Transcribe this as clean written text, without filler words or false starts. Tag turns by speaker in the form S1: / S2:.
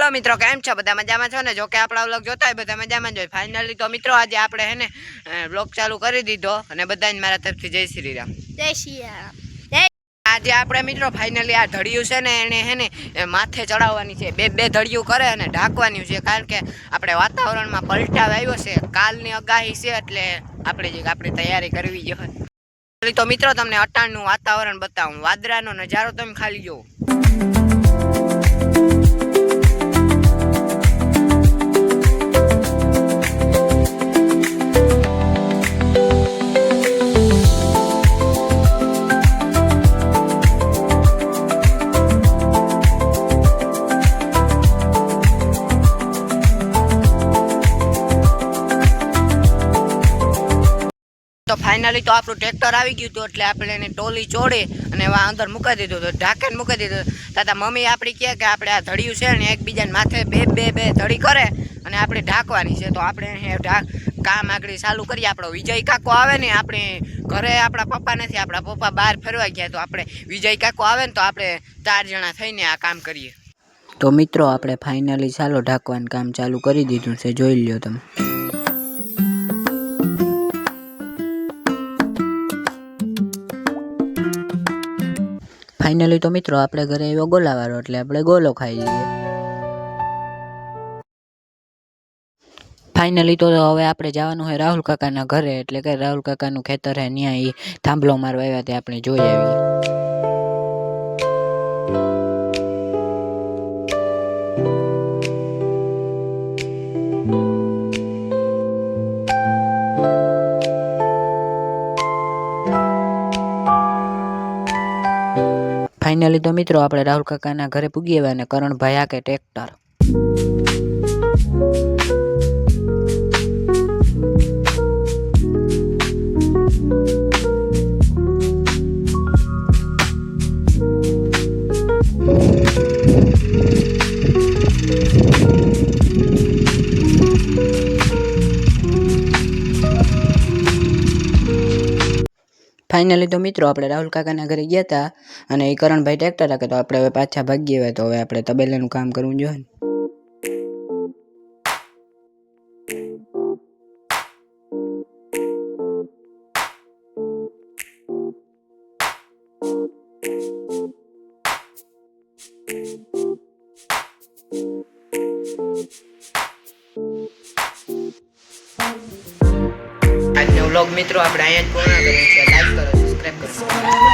S1: Hello मित्रों, केम छो? बधा मजामां छो ने? जो के आपणा व्लॉग जोता होय बधा मजामां ज होय। फाइनली तो मित्रों आज आपणे हेने व्लॉग चालू करी दीधो अने बधाने मारा तरफथी जय श्री राम।
S2: जय श्री राम।
S1: आज आपणे मित्रों फाइनली आ धड़िયું છે ને એને हेने माथे चढ़ावવાની છે। બે બે ધड़िયું करे અને ઢાંકવાની છે કારણ કે આપણે વાતાવરણમાં પલટાવ આવ્યો છે। કાલની આગાહી છે એટલે આપણે તૈયારી કરવી જોઈએ। તો મિત્રો તમને અટાણનું વાતાવરણ બતાવું, વાદળાનો નજારો તમે ખાલી જોવો। तो फाइनली तो आपणुं ट्रेक्टर आई गयुं हतुं एटले आपणे एने टोली चोड़ी अने वा अंदर मूकी दीधुं हतुं, ढांकीने मूकी दीधुं। ताता मम्मी आपणी कहे के आपणे आ धड़िયું छे ने एकबीजाने माथे बे बे बे धड़ी करे अने आपणे ढांकवानी छे। तो आपणे काम आगळ चालू करीए। आपणो विजय काको आवे ने आपणे घरे आपणा पप्पा नथी, आपणा पप्पा बहार फरवा गया, तो आपणे विजय काको आवे ने तो आपणे 4 जणा थईने आ काम करीए। तो मित्रों आपणे फाइनली चालो ढांकवानुं काम चालू करी दीधुं छे, जोई ल्यो तमे। फाइनली तो मित्रों आपणे घरे एवो गोलावाळो એટલે આપણે ગોલો ખાઈ લઈએ। फाइनली तो हवे आपणे जवानुं है राहुल काकाना घरे, એટલે કે राहुल काकानुं खेतर है, न्या ई थांभलो मारवा आव्या ते आपणे जोई आवीए। फाइनली तो मित्रों आपणे राहुल काकाना घरे पूगी आव्या ने करण भाई हाके ट्रेक्टर। फाइनली तो मित्रों आपणे राहुल काकाना घरे गया था अने ए करण भाई ट्रेक्टर हाके, तो आपणे हवे पाछा भागी आव्या। तो हवे आपणे तबेलानुं काम करवुं जोईए। આજનો વ્લોગ મિત્રો આપણે અહીંયા જ પૂર્ણ કરીએ છીએ। લાઈક કરો, સબસ્ક્રાઇબ કરો।